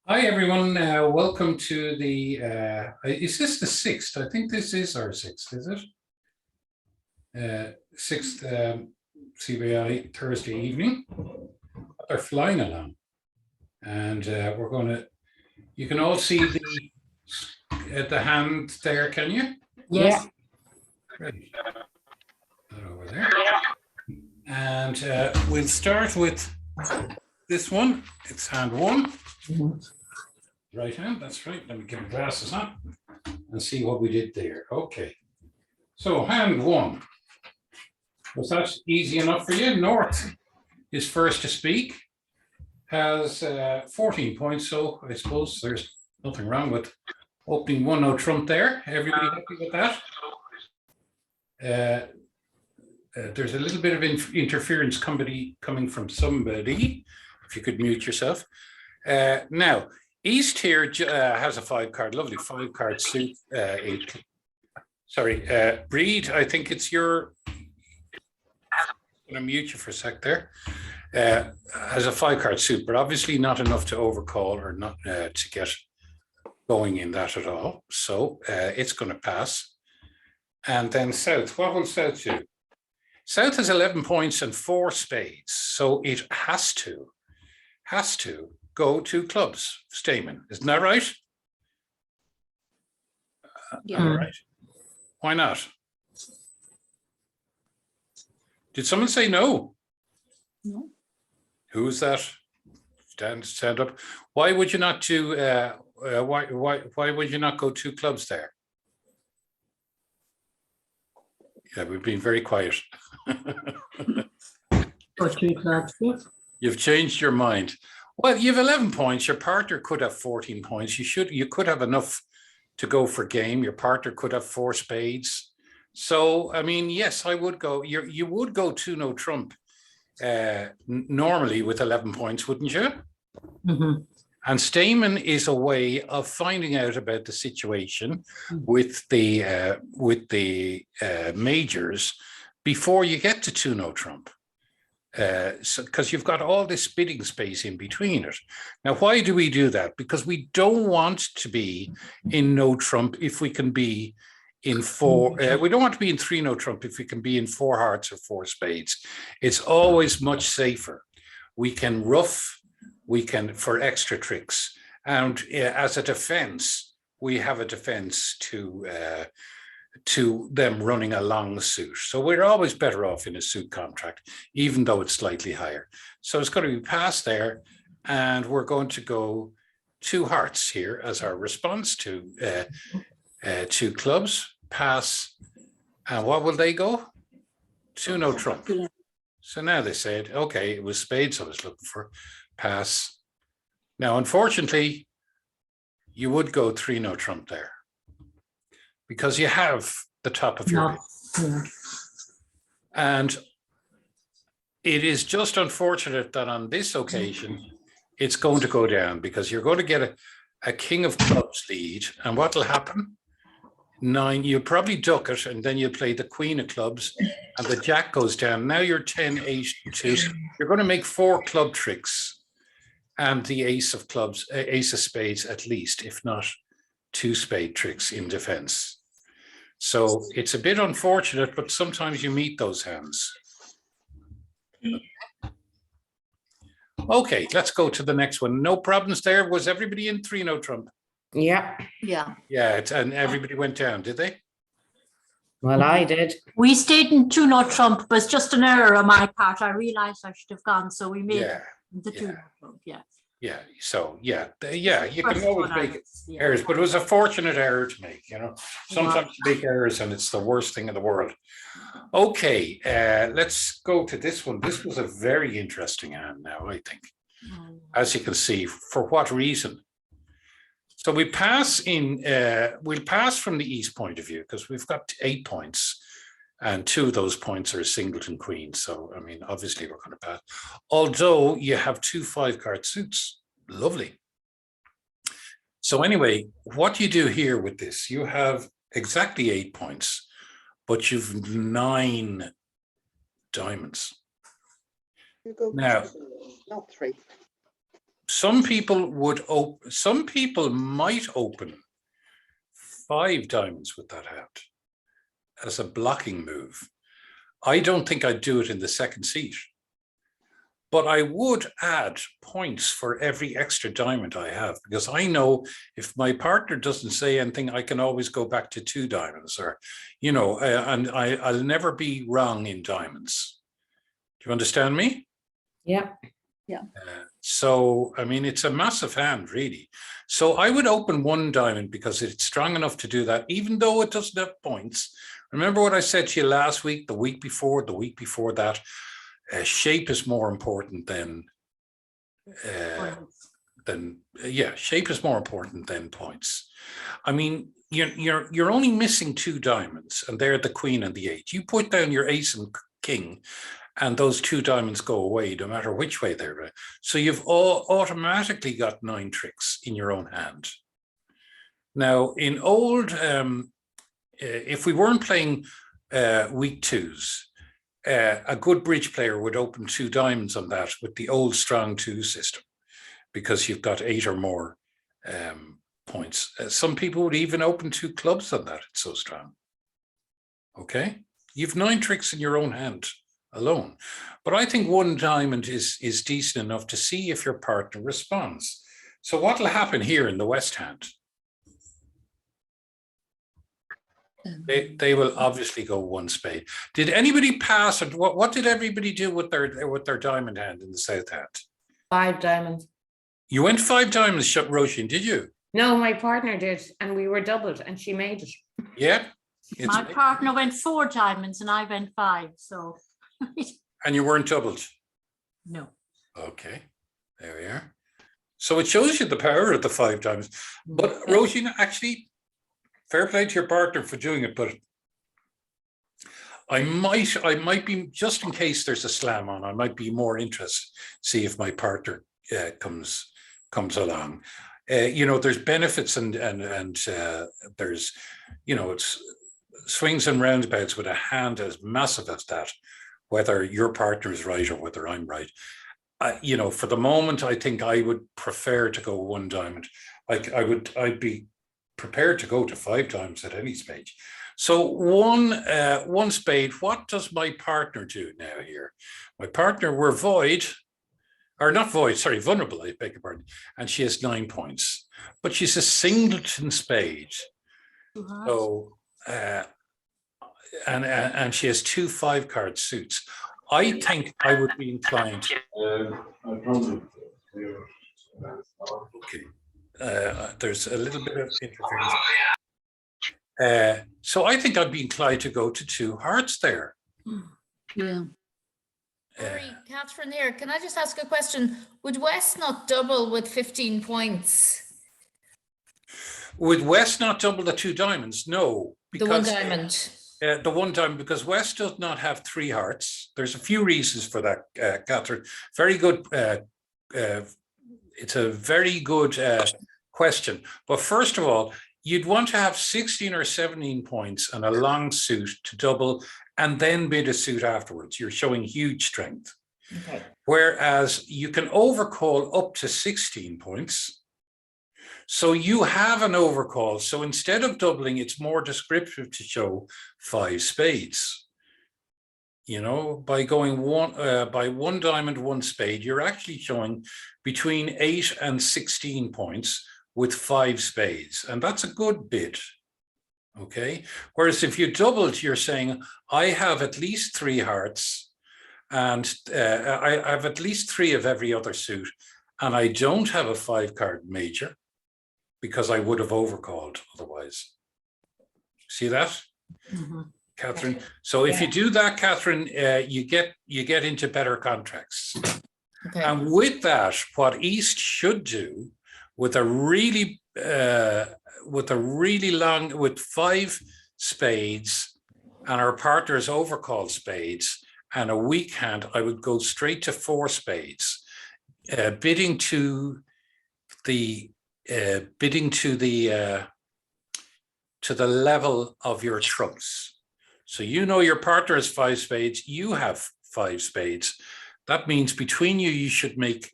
Hi, everyone. Welcome to the, is this the 6th? I think this is our 6th, is it? 6th CBAI Thursday evening. They're flying along. And we're going to, you can all see the hand there, can you? Yes. Great. Over there. And we'll start with this one. It's hand one. Right hand, that's right. Let me get my glasses on and see what we did there. Okay. So hand one. Was that easy enough for you? North is first to speak. Has 14 points, so I suppose there's nothing wrong with opening 1-0 trump there. Everybody happy with that? There's a little bit of interference coming from somebody. If you could mute yourself. Now, East here has a 5-card, lovely 5-card suit. Breed, I think it's your, I'm going to mute you for a sec there. Has a 5-card suit, but obviously not enough to overcall or not to get going in that at all. So it's going to pass. And then South, what will South do? South has 11 points and 4 spades. So it has to go to clubs, Stamen. Isn't that right? Yeah. Right. Why not? Did someone say no? No. Who is that? Stand up. Why would you not do? Why would you not go 2 clubs there? Yeah, we've been very quiet. Or 2 clubs. You've changed your mind. Well, you have 11 points. Your partner could have 14 points. You could have enough to go for game. Your partner could have 4 spades. So, I mean, yes, I would go. You would go 2-0 trump normally with 11 points, wouldn't you? Mm-hmm. And Stamen is a way of finding out about the situation with the majors before you get to 2-0 trump. So because you've got all this bidding space in between it. Now, why do we do that? Because we don't want to be in no trump if we can be in 4. We don't want to be in 3-0 trump if we can be in 4 hearts or 4 spades. It's always much safer. We can ruff, we can for extra tricks, and as a defense, we have a defense to them running a long suit. So we're always better off in a suit contract, even though it's slightly higher. So it's going to be passed there, and we're going to go 2 hearts here as our response to 2 clubs, pass, and what will they go? 2-0 trump. So now they said, okay, it was spades I was looking for, pass. Now, unfortunately, you would go 3-0 trump there, because you have the top of your bid. Yeah. And it is just unfortunate that on this occasion, it's going to go down, because you're going to get a king of clubs lead. And what will happen? 9, you'll probably duck it, and then you'll play the queen of clubs, and the jack goes down. Now you're 10-8-2. You're going to make 4 club tricks and the ace of clubs, ace of spades at least, if not 2 spade tricks in defense. So it's a bit unfortunate, but sometimes you meet those hands. Okay, let's go to the next one. No problems there. Was everybody in 3-0 trump? Yeah. Yeah, and everybody went down, did they? Well, I did. We stayed in 2-0 trump, but it's just an error on my part. I realized I should have gone, so we made the 2-0 trump. Yeah. So you can always make errors, but it was a fortunate error to make. You know, sometimes you make errors, and it's the worst thing in the world. Okay, let's go to this one. This was a very interesting hand. Now, I think, as you can see, for what reason? So we pass in. We'll pass from the East point of view, because we've got 8 points. And 2 of those points are singleton queen. So, I mean, obviously we're going to pass. Although you have 2 5-card suits. Lovely. So anyway, what you do here with this, you have exactly 8 points, but you've 9 diamonds. You go now, not 3. some people would open, some people might open 5 diamonds with that hand as a blocking move. I don't think I'd do it in the second seat, but I would add points for every extra diamond I have, because I know if my partner doesn't say anything, I can always go back to 2 diamonds, or, you know, and I'll never be wrong in diamonds. Do you understand me? Yeah. So, I mean, it's a massive hand, really. So I would open 1 diamond because it's strong enough to do that, even though it doesn't have points. Remember what I said to you last week, the week before that, shape is more important than, shape is more important than points. I mean, you're only missing 2 diamonds, and they're the queen and the 8. You put down your ace and king, and those 2 diamonds go away, no matter which way they're. So you've automatically got 9 tricks in your own hand. Now, in old, if we weren't playing weak 2s, a good bridge player would open 2 diamonds on that with the old strong 2 system, because you've got 8 or more points. Some people would even open 2 clubs on that. It's so strong. Okay, you've 9 tricks in your own hand alone. But I think 1 diamond is decent enough to see if your partner responds. So what will happen here in the West hand? They will obviously go 1 spade. Did anybody pass? And what did everybody do with their diamond hand in the South hand? 5 diamonds. You went 5 diamonds, Roisin, did you? No, my partner did, and we were doubled, and she made it. Yeah. My partner went 4 diamonds and I went 5, so. And you weren't doubled? No. Okay, there we are. So it shows you the power of the 5 diamonds. But Roisin, actually, fair play to your partner for doing it, but I might be, just in case there's a slam on, I might be more interested, see if my partner comes along. You know, there's benefits and there's, you know, it's swings and roundabouts with a hand as massive as that, whether your partner is right or whether I'm right. You know, for the moment, I think I would prefer to go 1 diamond. I'd be prepared to go to 5 times at any stage. So 1 spade. What does my partner do now here? My partner, we're void, or not void, sorry, vulnerable, I beg your pardon. And she has 9 points, but she's a singleton spade. So, and she has 2 5-card suits. I think I would be inclined. Okay. There's a little bit of interference. So I think I'd be inclined to go to 2 hearts there. Yeah. Sorry, Catherine here. Can I just ask a question? Would West not double with 15 points? Would West not double the 2 diamonds? No. The 1 diamond. The 1 diamond, because West does not have 3 hearts. There's a few reasons for that, Catherine. Very good. It's a very good question. But first of all, you'd want to have 16 or 17 points and a long suit to double, and then bid a suit afterwards. You're showing huge strength. Okay. Whereas you can overcall up to 16 points. So you have an overcall. So instead of doubling, it's more descriptive to show 5 spades. You know, by going 1 diamond, 1 spade, you're actually showing between 8 and 16 points with 5 spades. And that's a good bid. Okay. Whereas if you doubled, you're saying, I have at least 3 hearts, and I have at least 3 of every other suit, and I don't have a 5-card major, because I would have overcalled otherwise. See that, Catherine? So if you do that, Catherine, you get into better contracts. Okay. And with that, what East should do with a really long, with 5 spades, and our partner's overcalled spades, and a weak hand, I would go straight to 4 spades, bidding to the level of your trumps. So you know your partner has 5 spades, you have 5 spades. That means between you, you should make,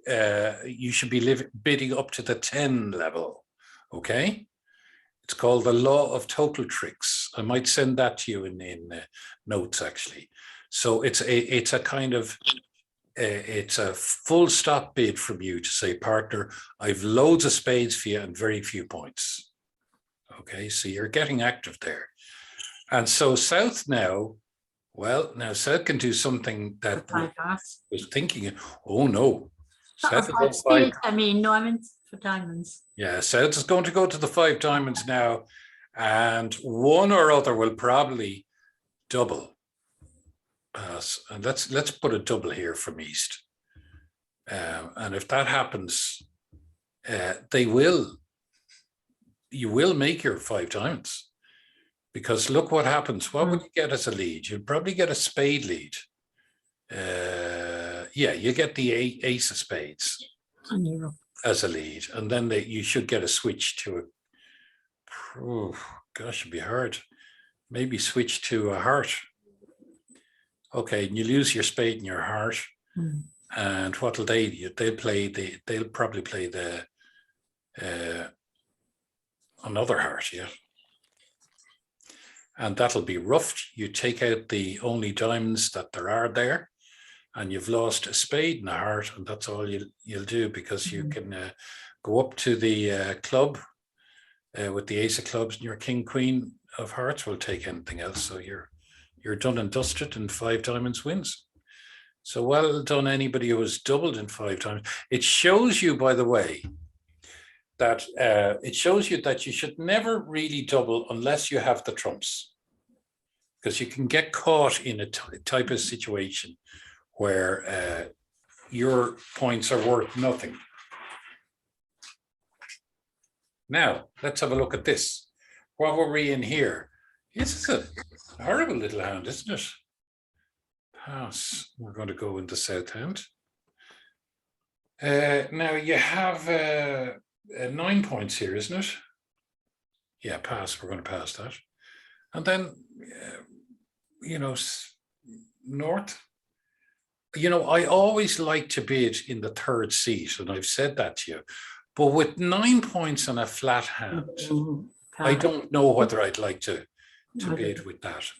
you should be bidding up to the 10 level, okay? It's called the law of total tricks. I might send that to you in notes, actually. So it's a kind of, it's a full stop bid from you to say, partner, I've loads of spades for you and very few points. Okay, so you're getting active there. And so South now, well, now South can do something that was thinking, oh no. South spades, I mean, no, I meant for diamonds. Yeah, South is going to go to the 5 diamonds now, and one or other will probably double. And let's put a double here from East. And if that happens, you will make your 5 diamonds, because look what happens. What would you get as a lead? You'd probably get a spade lead. Yeah, you get the ace of spades as a lead, and then you should get a switch to a, oh gosh, it'd be hard. Maybe switch to a heart. Okay, and you lose your spade and your heart. And what'll they'll probably play the another heart, yeah. And that'll be roughed. You take out the only diamonds that there are there, and you've lost a spade and a heart, and that's all you'll do, because you can go up to the club with the ace of clubs, and your king queen of hearts will take anything else. So you're done and dusted, and 5 diamonds wins. So well done, anybody who has doubled in 5 times. It shows you, by the way, that it shows you that you should never really double unless you have the trumps, because you can get caught in a type of situation where your points are worth nothing. Now, let's have a look at this. What were we in here? This is a horrible little hand, isn't it? Pass. We're going to go into South hand. Now you have 9 points here, isn't it? Yeah, pass. We're going to pass that. And then, you know, North. You know, I always like to bid in the 3rd seat, and I've said that to you. But with 9 points on a flat hand, I don't know whether I'd like to bid with that.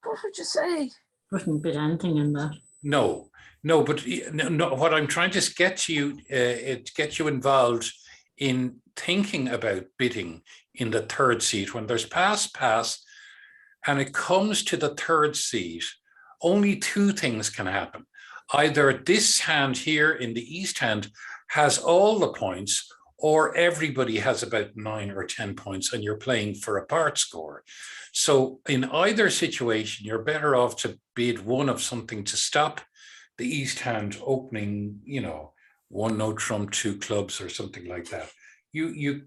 What would you say? Wouldn't bid anything in that. No, but no, what I'm trying to get you, get you involved in thinking about bidding in the 3rd seat. When there's pass, and it comes to the 3rd seat, only 2 things can happen. Either this hand here in the East hand has all the points, or everybody has about 9 or 10 points, and you're playing for a part score. So in either situation, you're better off to bid one of something to stop the East hand opening, you know, 1 no trump, 2 clubs, or something like that. You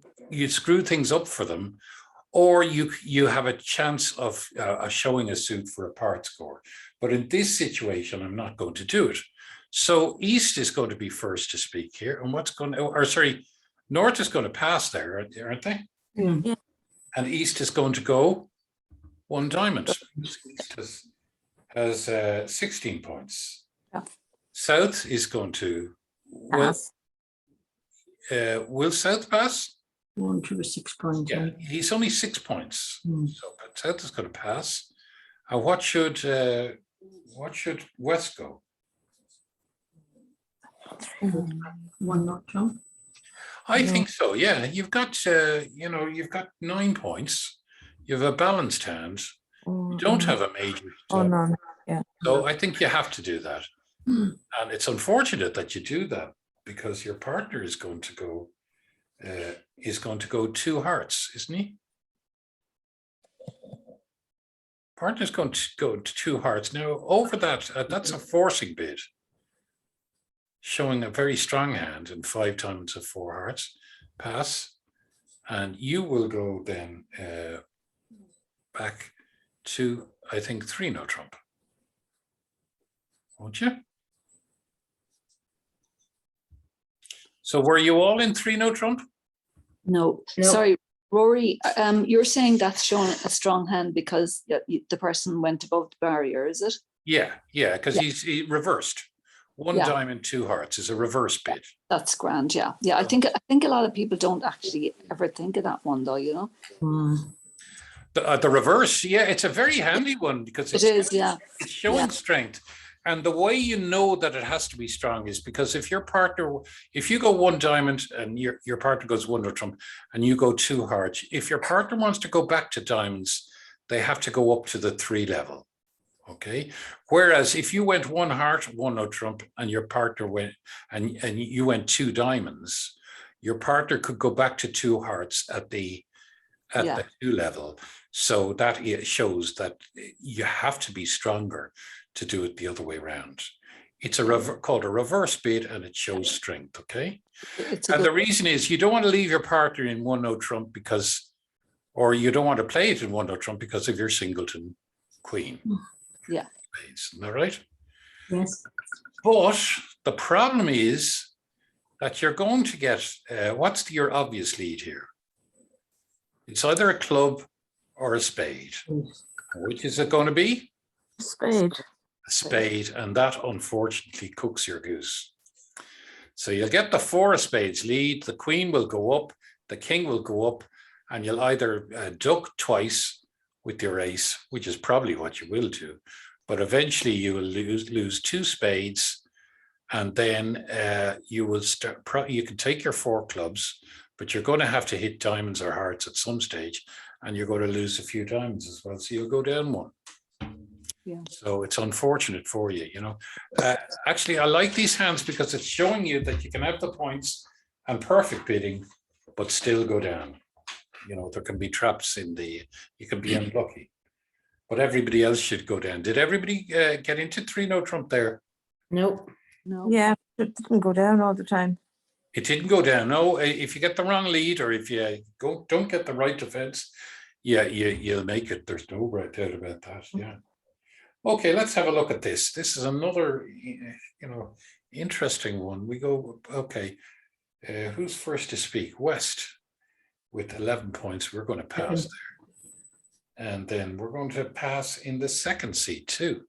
screw things up for them, or you have a chance of showing a suit for a part score. But in this situation, I'm not going to do it. So East is going to be first to speak here, and what's going to, or sorry, North is going to pass there, aren't they? Yeah. And East is going to go 1 diamond. East has 16 points. Yeah. South is going to, well, will South pass? 1 to 6 points. Yeah, he's only 6 points. Mm. So but South is going to pass. And what should West go? 1 not jump. I think so. Yeah, you've got you know, you've got 9 points. You have a balanced hand. You don't have a major. Oh no, yeah. So I think you have to do that. And it's unfortunate that you do that, because your partner is going to go 2 hearts, isn't he? Partner's going to go to 2 hearts. Now over that, that's a forcing bid, showing a very strong hand and 5 diamonds of 4 hearts. Pass, and you will go then back to, I think, 3 no trump, won't you? So were you all in 3 no trump? No, No. sorry, Rory. You're saying that's showing a strong hand because the person went above the barrier, is it? Yeah, because Yeah. he reversed. one Yeah. diamond, two hearts is a reverse bid. That's grand. Yeah. Yeah. I think a lot of people don't actually ever think of that one though, you know? The reverse, yeah, it's a very handy one because It is. Yeah. it's showing strength. And the way you know that it has to be strong is because if your partner, if you go one diamond and your partner goes one or trump and you go two hearts, if your partner wants to go back to diamonds, they have to go up to the 3 level. Okay. Whereas if you went one heart, one no trump, and your partner went and you went 2 diamonds, your partner could go back to 2 hearts at the 2 level. So that shows that you have to be stronger to do it the other way around. It's called a reverse bid, and it shows strength. Okay. And the reason is you don't want to leave your partner in one no trump because, or you don't want to play it in one no trump because of your singleton queen. Yeah. Isn't that right? Yes. But the problem is that you're going to get, what's your obvious lead here? It's either a club or a spade. Which is it going to be? Spade. A spade, and that unfortunately cooks your goose. So you'll get the 4 of spades lead, the queen will go up, the king will go up, and you'll either duck twice with your ace, which is probably what you will do, but eventually you will lose 2 spades, and then you will start. You can take your 4 clubs, but you're going to have to hit diamonds or hearts at some stage, and you're going to lose a few diamonds as well. So you'll go down 1. Yeah. So it's unfortunate for you, you know. Actually, I like these hands because it's showing you that you can have the points and perfect bidding, but still go down. You know, there can be traps in you can be unlucky, but everybody else should go down. Did everybody get into 3 no trump there? Nope. No. Yeah, it didn't go down all the time. It didn't go down. No, if you get the wrong lead or if you don't get the right defense, yeah, you'll make it. There's no doubt about that. Yeah. Okay, let's have a look at this. This is another, interesting one. We go, okay, who's first to speak? West with 11 points. We're going to pass there. And then we're going to pass in the second seat too,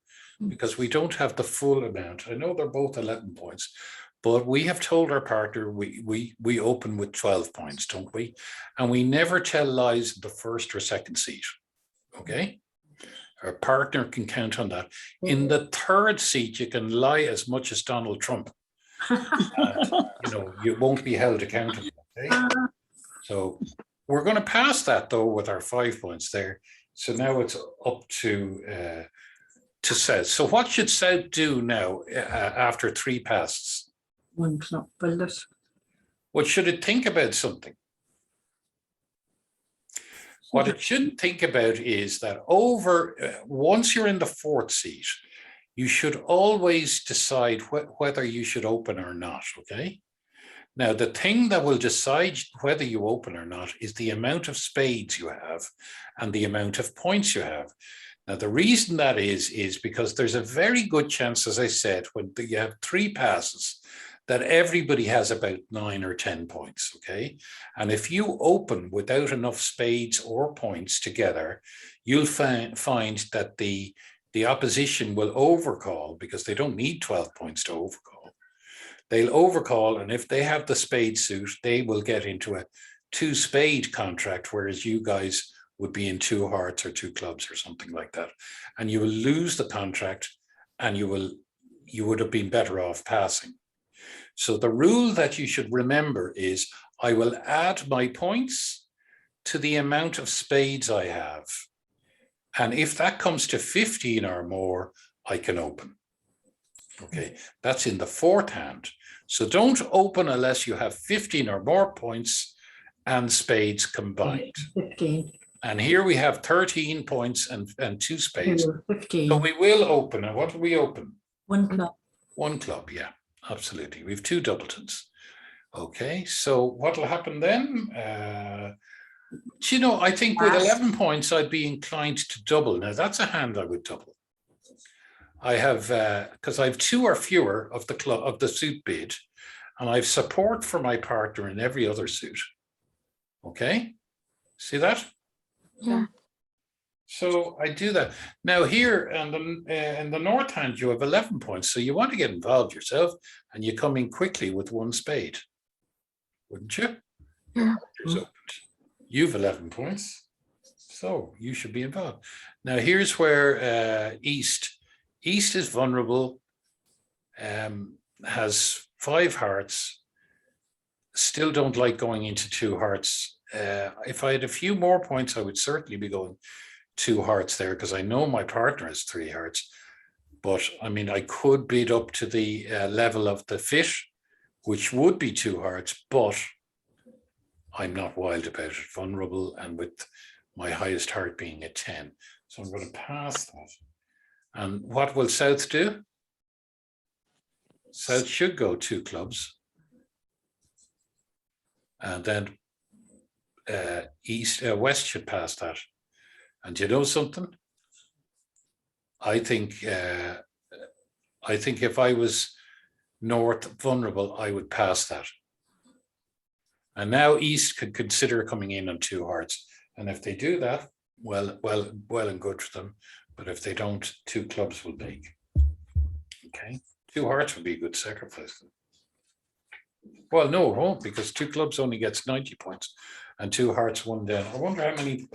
because we don't have the full amount. I know they're both 11 points, but we have told our partner we open with 12 points, don't we? And we never tell lies in the first or second seat, okay? Our partner can count on that. In the third seat, you can lie as much as Donald Trump. And, you won't be held accountable. Okay? So we're going to pass that though with our 5 points there. So now it's up to South. So what should South do now after 3 passes? One club build it. What should it think about something? What it shouldn't think about is that once you're in the 4th seat, you should always decide whether you should open or not, okay? Now, the thing that will decide whether you open or not is the amount of spades you have and the amount of points you have. Now, the reason that is because there's a very good chance, as I said, when you have 3 passes, that everybody has about 9 or 10 points, okay? And if you open without enough spades or points together, you'll find that the opposition will overcall because they don't need 12 points to overcall. They'll overcall, and if they have the spade suit, they will get into a 2 spade contract, whereas you guys would be in 2 hearts or 2 clubs or something like that. And you will lose the contract and you would have been better off passing. So the rule that you should remember is I will add my points to the amount of spades I have. And if that comes to 15 or more, I can open. Okay, that's in the 4th hand. So don't open unless you have 15 or more points and spades combined. 15. And here we have 13 points and 2 spades. 15. So we will open. And what do we open? 1 club. 1 club, yeah. Absolutely. We have 2 doubletons. Okay, so what will happen then? I think with 11 points, I'd be inclined to double. Now, that's a hand I would double. I have, because I have 2 or fewer of the suit bid, and I have support for my partner in every other suit. Okay, see that? Yeah. So I do that. Now here in the north hand, you have 11 points. So you want to get involved yourself and you come in quickly with one spade. Wouldn't you? Yeah. So you've 11 points. So you should be involved. Now here's where East is vulnerable, has 5 hearts, still don't like going into 2 hearts. If I had a few more points, I would certainly be going 2 hearts there because I know my partner has 3 hearts. But I mean, I could beat up to the level of the fish, which would be 2 hearts, but I'm not wild about it, vulnerable, and with my highest heart being a 10. So I'm going to pass that. And what will South do? South should go 2 clubs. And then West should pass that. And you know something? I think if I was North vulnerable, I would pass that. And now East could consider coming in on 2 hearts. And if they do that, well and good for them. But if they don't, 2 clubs will bake. Okay, 2 hearts would be a good sacrifice. Well, no, it won't, because 2 clubs only gets 90 points, and 2 hearts, 1 down. I wonder how many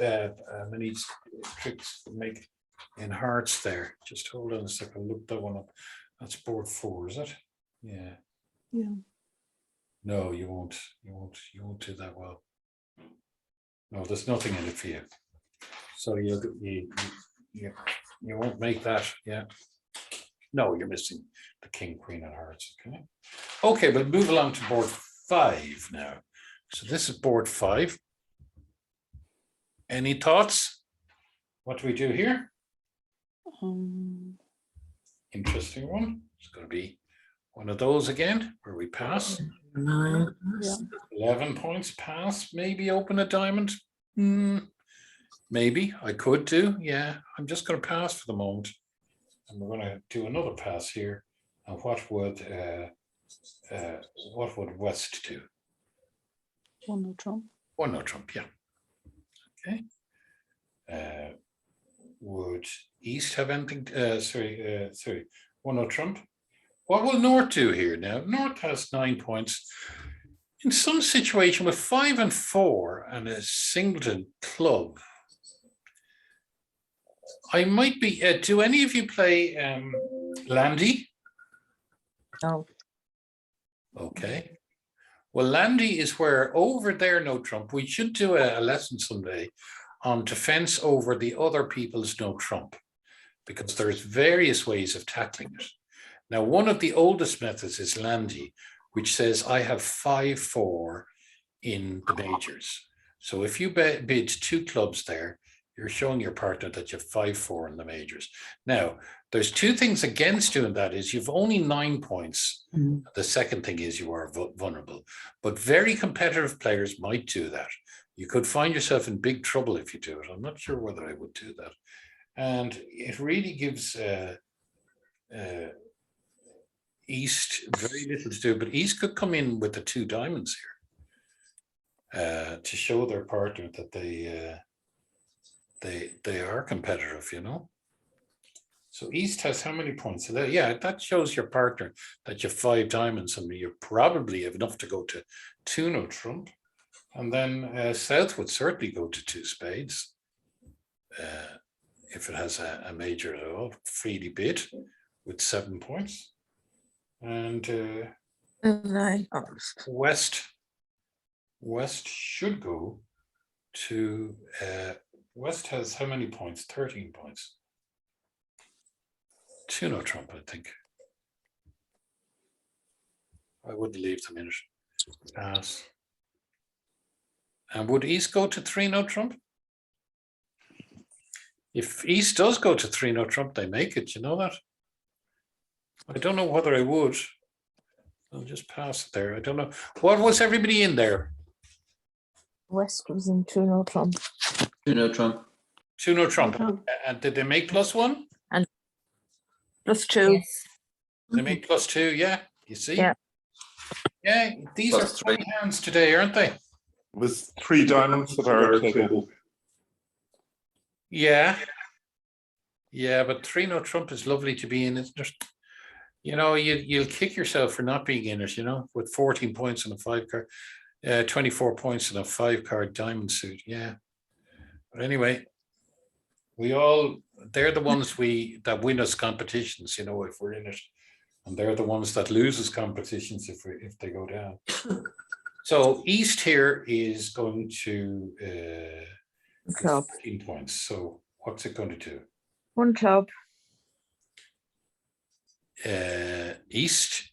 tricks to make in hearts there. Just hold on a second. Look that one up. That's board 4, is it? Yeah. Yeah. No, you won't. You won't do that well. No, there's nothing in it for you. So you won't make that. Yeah. No, you're missing the king, queen, and hearts. Okay. Okay, but move along to board 5 now. So this is board 5. Any thoughts? What do we do here? Interesting one. It's going to be one of those again where we pass. 9. 11 points pass. Maybe open a diamond. Maybe I could do. Yeah, I'm just going to pass for the moment. And we're going to do another pass here. And what would West do? 1 no trump. 1 no trump, yeah. Okay. Would East have anything? Sorry, 1 no trump. What will North do here now? North has 9 points. In some situation with 5 and 4 and a singleton club, I might be. Do any of you play Landy? No. Okay. Well, Landy is where over there, no trump. We should do a lesson someday on defense over the other people's no trump, because there's various ways of tackling it. Now, one of the oldest methods is Landy, which says I have 5-4 in the majors. So if you bid 2 clubs there, you're showing your partner that you have 5-4 in the majors. Now, there's 2 things against doing that is you've only 9 points. The second thing is you are vulnerable, but very competitive players might do that. You could find yourself in big trouble if you do it. I'm not sure whether I would do that. And it really gives East very little to do, but East could come in with the 2 diamonds here to show their partner that they are competitive, you know. So East has how many points? Yeah, that shows your partner that you have 5 diamonds and you probably have enough to go to 2 no trump. And then South would certainly go to 2 spades if it has a major at all. Freely bid with 7 points. And 9. West should go to West has how many points? 13 points. 2 no trump, I think. I wouldn't leave them in it. Pass. And would East go to 3 no trump? If East does go to 3 no trump, they make it. You know that? I don't know whether I would. I'll just pass it there. I don't know. What was everybody in there? West was in 2 no trump. 2 no trump. 2 no trump. And did they make +1? And +2. They make +2, yeah. You see? Yeah. Yeah, these are funny hands today, aren't they? With 3 diamonds at our table. Yeah. Yeah, but 3-0 trump is lovely to be in, isn't it? You know, you'll kick yourself for not being in it, you know, with 14 points on a 5-card, 24 points on a 5-card diamond suit. Yeah. But anyway, they're the ones that win us competitions, you know, if we're in it. And they're the ones that lose us competitions if they go down. So East here is going to Club. 14 points. So what's it going to do? One club. East.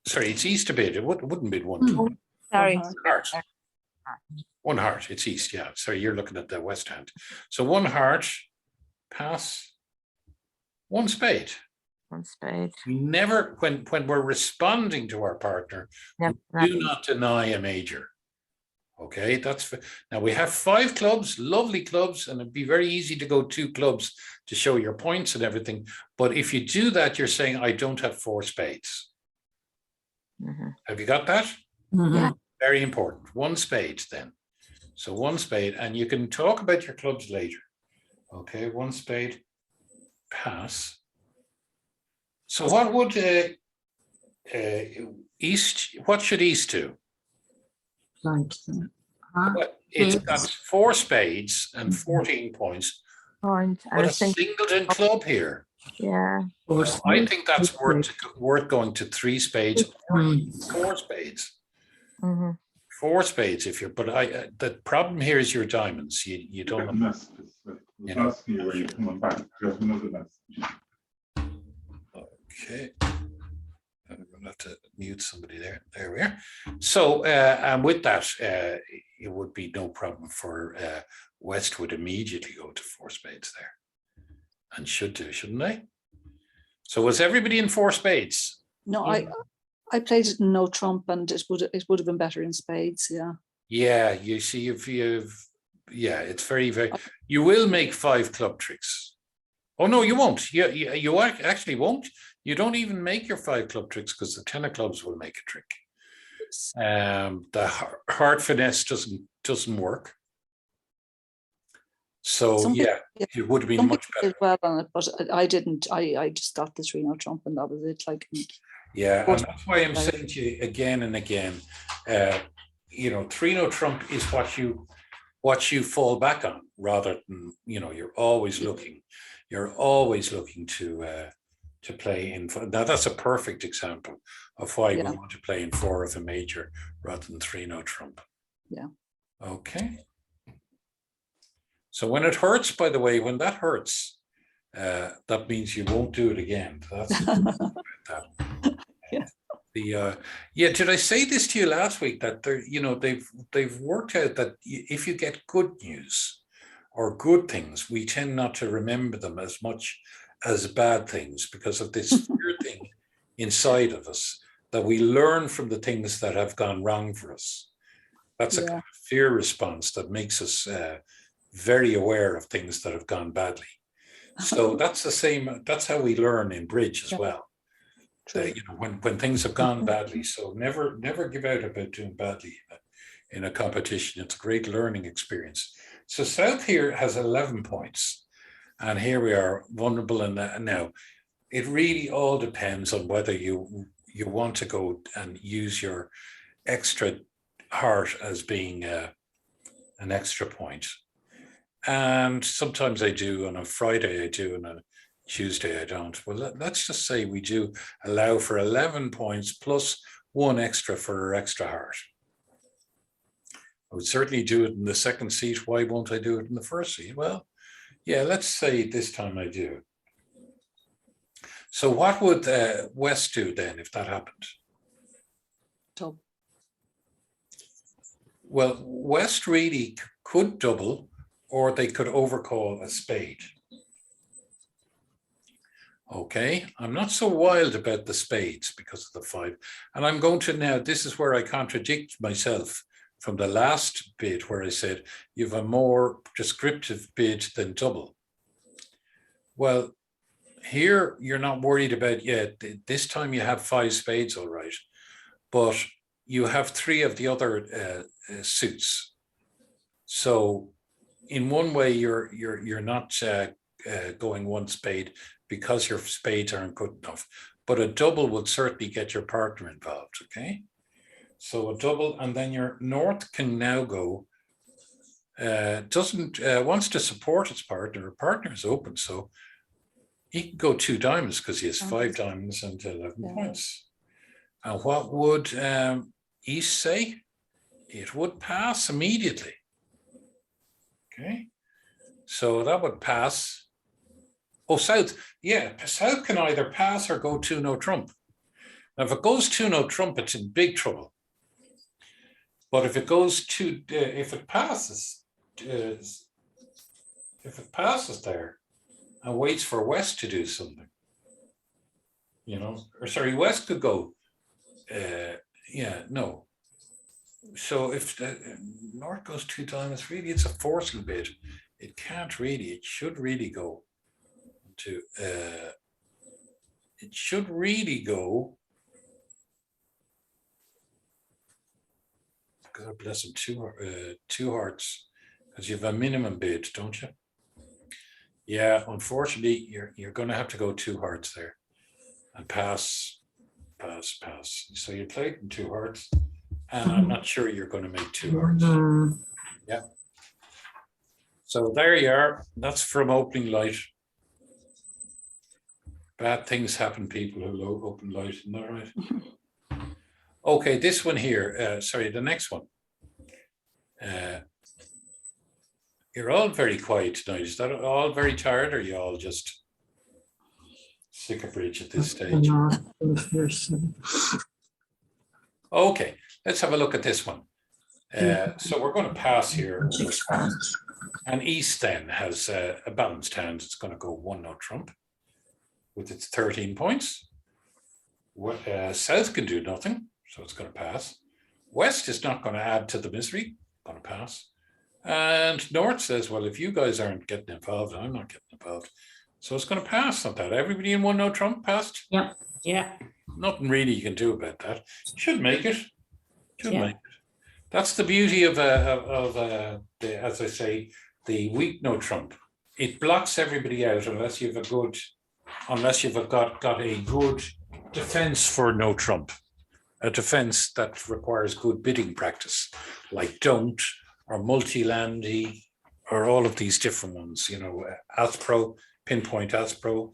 Sorry, it's East a bid. It wouldn't bid one. Sorry. Heart. One heart. It's East. Yeah. Sorry, you're looking at the West Hand. So one heart, pass, one spade. One spade. We never, when we're responding to our partner, Yep. we do not deny a major. Okay, now we have 5 clubs, lovely clubs, and it'd be very easy to go 2 clubs to show your points and everything. But if you do that, you're saying, I don't have 4 spades. Have you got that? Mhm. Very important. 1 spade then. So 1 spade, and you can talk about your clubs later. Okay, 1 spade, pass. So what would East, what should East do? Well, it's got 4 spades and 14 points. Point. But a singleton club here. Yeah. I think that's worth going to 3 spades or 4 spades. 4 spades if you're, but the problem here is your diamonds. You don't know. Okay. I'm going to have to mute somebody there. There we are. So, and with that, it would be no problem for West would immediately go to 4 spades there, and should do, shouldn't they? So, was everybody in 4 spades? No, I played it in no trump, and it would have been better in spades. Yeah. Yeah, you see, if yeah, it's very, very. You will make 5 club tricks. Oh no, you won't. You actually won't. You don't even make your 5 club tricks because the 10 of clubs will make a trick. The heart finesse doesn't work. So yeah, it would have been much better. Did well on it, but I didn't. I just got the 3-0 trump, and that was it. Like, yeah, and that's why I'm saying to you again and again, you know, 3-0 trump is what you fall back on, rather than, you know, you're always looking to play in. Now that's a perfect example of why we want to play in 4 of a major rather than 3-0 trump. Yeah. Okay. So when it hurts, by the way, when that hurts, that means you won't do it again. That's did I say this to you last week that they've worked out that if you get good news or good things, we tend not to remember them as much as bad things because of this fear thing inside of us, that we learn from the things that have gone wrong for us. That's a kind of fear response that makes us very aware of things that have gone badly. So that's the same. That's how we learn in bridge as well. When things have gone badly. So never give out about doing badly in a competition. It's a great learning experience. So South here has 11 points, and here we are vulnerable. And now it really all depends on whether you want to go and use your extra heart as being an extra point. And sometimes I do, on a Friday I do, and on a Tuesday I don't. Well, let's just say we do allow for 11 points plus 1 extra for our extra heart. I would certainly do it in the second seat. Why won't I do it in the first seat? Well, yeah, let's say this time I do. So what would West do then if that happened? Double. Well, West really could double, or they could overcall a spade. Okay, I'm not so wild about the spades because of the 5. And I'm going to now, this is where I contradict myself from the last bid where I said you have a more descriptive bid than double. Well, here you're not worried about, this time you have 5 spades, all right, but you have 3 of the other suits. So in one way, you're not going one spade because your spades aren't good enough. But a double would certainly get your partner involved. Okay, so a double, and then your North can now go. Doesn't wants to support its partner. Her partner is open, so he can go 2 diamonds because he has 5 diamonds and 11 points. And what would East say? It would pass immediately. Okay, so that would pass. Oh, South, yeah, South can either pass or go 2 no trump. Now, if it goes 2 no trump, it's in big trouble. But if it goes to, if it passes there and waits for West to do something, you know, or sorry, West could go, yeah, no. So if the North goes 2 diamonds, really, it's a forcing bid. It can't really, it should really go to, it should really go, God bless him, 2 hearts, because you have a minimum bid, don't you? Yeah, unfortunately, you're going to have to go 2 hearts there and pass. So you played in 2 hearts, and I'm not sure you're going to make 2 hearts. Yeah. So there you are. That's from opening light. Bad things happen, people who open light, isn't that right? Okay, this one here, sorry, the next one. You're all very quiet tonight. Is that all very tired, or are you all just sick of bridge at this stage? Okay, let's have a look at this one. So we're going to pass here. And East then has a balanced hand. It's going to go 1 no trump with its 13 points. South can do nothing, so it's going to pass. West is not going to add to the misery, going to pass. And North says, well, if you guys aren't getting involved, I'm not getting involved. So it's going to pass on that. Everybody in 1 no trump passed? Yeah. Yeah. Nothing really you can do about that. Should make it. Should make it. That's the beauty of the, as I say, the weak no trump. It blocks everybody out unless you've got a good defense for no trump, a defense that requires good bidding practice, like don't or multi-landy or all of these different ones, you know, Aspro, pinpoint Aspro.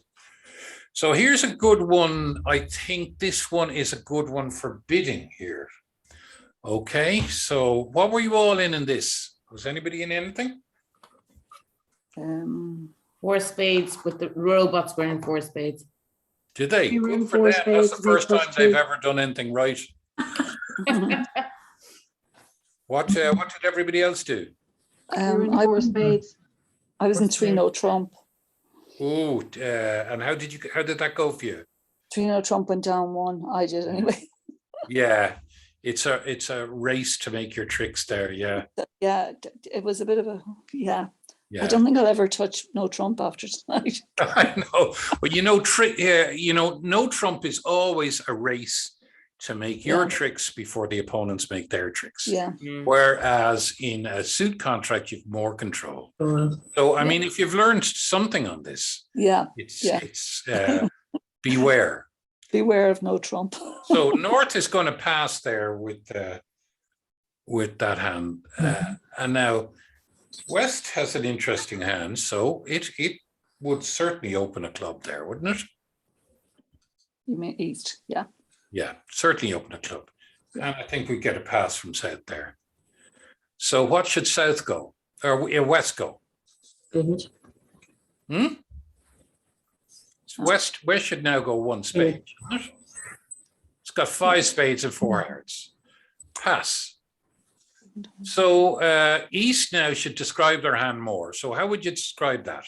So here's a good one. I think this one is a good one for bidding here. Okay, so what were you all in this? Was anybody in anything? 4 spades, but the robots were in 4 spades. Did they? We were in Good for 4 them. That's the spades, first we time pushed they've 2. ever done anything right. What did everybody else do? I was spades. I was in 3 no trump. Oh, and how did that go for you? 3 no trump went down 1. I did anyway. Yeah, it's a race to make your tricks there. Yeah. Yeah, it was a bit of a, yeah. Yeah. I don't think I'll ever touch no trump after tonight. I know, but you know, no trump is always a race to make your tricks before the opponents make their tricks. Yeah. Whereas in a suit contract, you've more control. So, I mean, if you've learned something on this, it's beware. Beware of no trump. So North is going to pass there with that hand, and now West has an interesting hand, so it would certainly open a club there, wouldn't it? You mean East, yeah. Yeah, certainly open a club. And I think we get a pass from South there. So what should South go? Or West go? West should now go 1 spade. It's got 5 spades and 4 hearts. Pass. So East now should describe their hand more. So how would you describe that?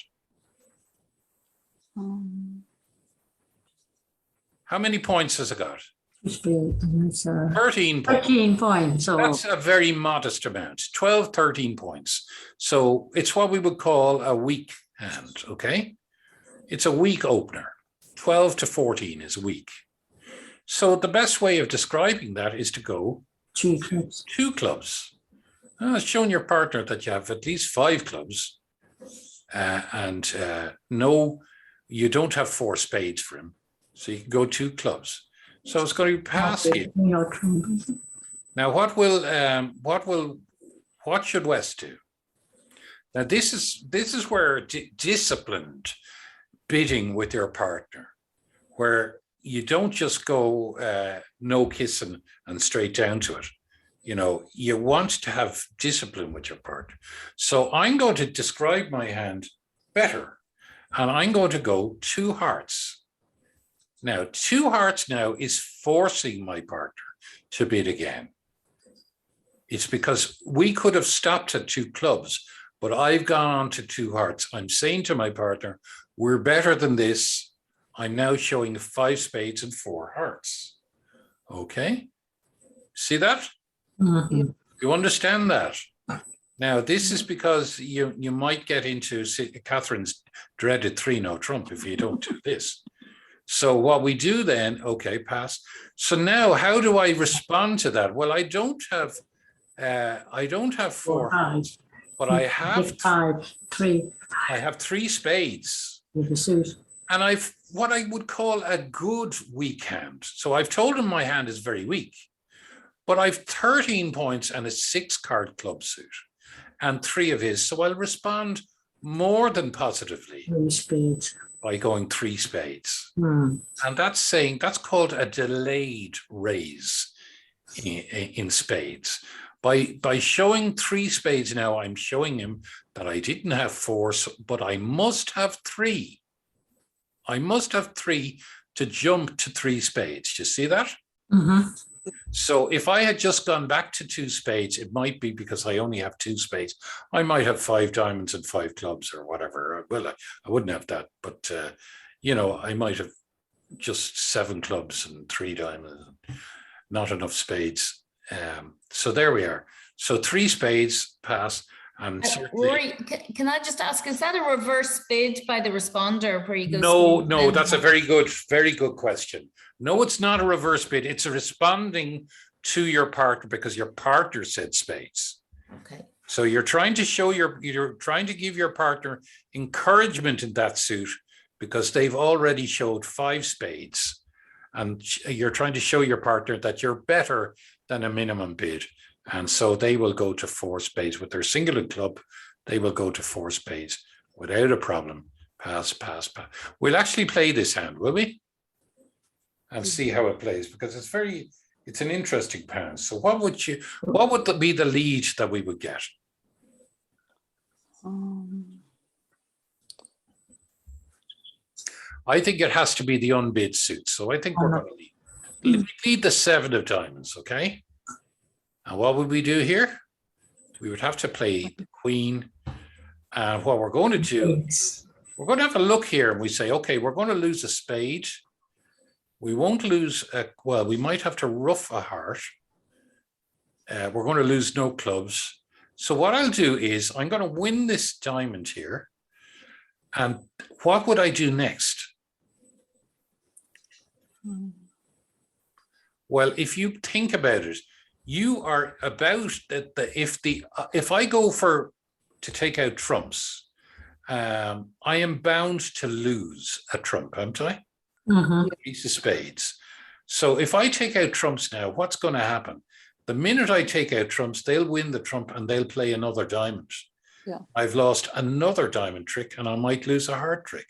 How many points has it got? 13 points. 13 points. So That's a very modest amount, 12, 13 points. So it's what we would call a weak hand, okay? It's a weak opener. 12 to 14 is weak. So the best way of describing that is to go 2 clubs. Showing your partner that you have at least 5 clubs, and no, you don't have 4 spades for him, so you can go 2 clubs. So it's going to pass here. Now, what should West do? Now, this is where disciplined bidding with your partner, where you don't just go no kissing and straight down to it. You know, you want to have discipline with your partner. So I'm going to describe my hand better, and I'm going to go 2 hearts. Now, 2 hearts now is forcing my partner to bid again. It's because we could have stopped at 2 clubs, but I've gone on to 2 hearts. I'm saying to my partner, we're better than this. I'm now showing 5 spades and 4 hearts. Okay, see that? Mm-hmm. You understand that? Now, this is because you might get into Catherine's dreaded 3-no trump if you don't do this. So what we do then, okay, pass. So now how do I respond to that? Well, I don't have 4 hearts, but I have 3. I have 3 spades. With the suit. And I've what I would call a good weak hand. So I've told him my hand is very weak, but I've 13 points and a 6-card club suit and 3 of his. So I'll respond more than positively 3 spades. by going 3 spades. Mm. And that's called a delayed raise in spades. By showing 3 spades now, I'm showing him that I didn't have 4, but I must have 3. I must have 3 to jump to 3 spades. You see that? Mm-hmm. So if I had just gone back to 2 spades, it might be because I only have 2 spades. I might have 5 diamonds and 5 clubs or whatever. Well, I wouldn't have that, but you know, I might have just 7 clubs and 3 diamonds, not enough spades. So there we are. So 3 spades pass. And Rory, can I just ask, is that a reverse bid by the responder where he goes? No, that's a very good question. No, it's not a reverse bid. It's a responding to your partner because your partner said spades. Okay. So you're trying to show you're trying to give your partner encouragement in that suit because they've already showed 5 spades, and you're trying to show your partner that you're better than a minimum bid. And so they will go to 4 spades with their single club. They will go to 4 spades without a problem. Pass, pass, pass. We'll actually play this hand, will we? And see how it plays, because it's an interesting hand. So what would be the lead that we would get? I think it has to be the unbid suit. So I think we're going to lead the 7 of diamonds, okay? And what would we do here? We would have to play the queen. And what we're going to do, we're going to have a look here and we say, okay, we're going to lose a spade. We won't lose, well, we might have to ruff a heart. We're going to lose no clubs. So what I'll do is I'm going to win this diamond here. And what would I do next? Well, if you think about it, you are about that. If I go to take out trumps, I am bound to lose a trump, aren't I? Mm-hmm. Ace of spades. So if I take out trumps now, what's going to happen? The minute I take out trumps, they'll win the trump and they'll play another diamond. Yeah. I've lost another diamond trick and I might lose a heart trick.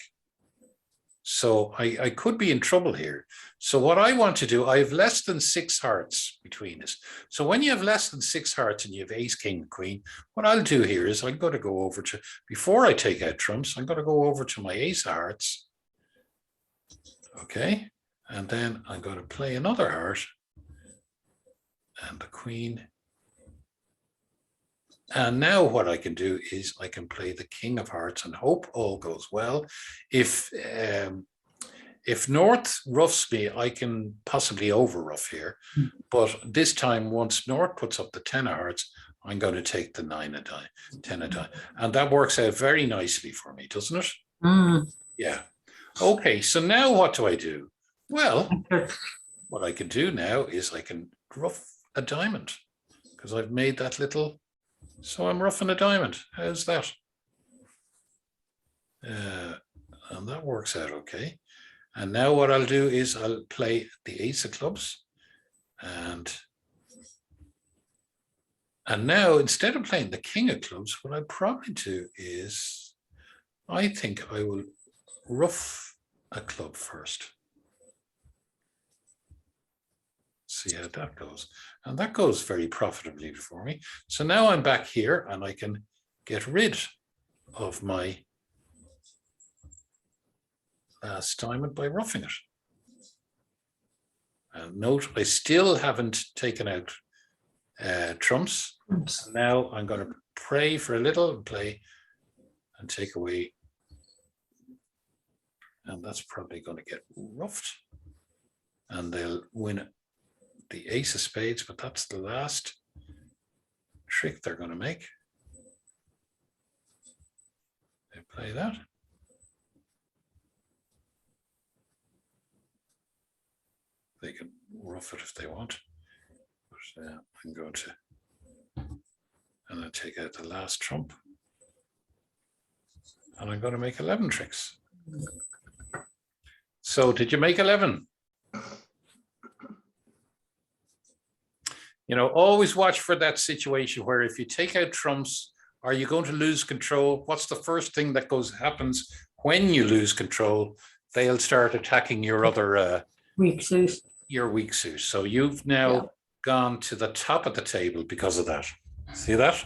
So I could be in trouble here. So what I want to do, I have less than 6 hearts between us. So when you have less than 6 hearts and you have ace, king, queen, what I'll do here is I'm going to go over to, before I take out trumps, I'm going to go over to my ace of hearts. Okay. And then I'm going to play another heart and the queen. And now what I can do is I can play the king of hearts and hope all goes well. If North roughs me, I can possibly over rough here. But this time, once North puts up the 10 of hearts, I'm going to take the 9 of diamonds, 10 of diamonds. And that works out very nicely for me, doesn't it? Mm. Yeah. Okay, so now what do I do? Well, what I can do now is I can rough a diamond because I've made that little So I'm roughing a diamond. How's that? And that works out okay. And now what I'll do is I'll play the ace of clubs. And now instead of playing the king of clubs, what I'll probably do is I think I will rough a club first. See how that goes. And that goes very profitably for me. So now I'm back here and I can get rid of my last diamond by roughing it. And note, I still haven't taken out trumps. Now I'm going to pray for a little and play and take away. And that's probably going to get roughed. And they'll win the ace of spades, but that's the last trick they're going to make. They play that. They can rough it if they want. But I'm going to, and I take out the last trump. And I'm going to make 11 tricks. So did you make 11? You know, always watch for that situation where if you take out trumps, are you going to lose control? What's the first thing that happens when you lose control? They'll start attacking your other weak suit. Your weak suit. So you've now gone to the top of the table because of that. See that?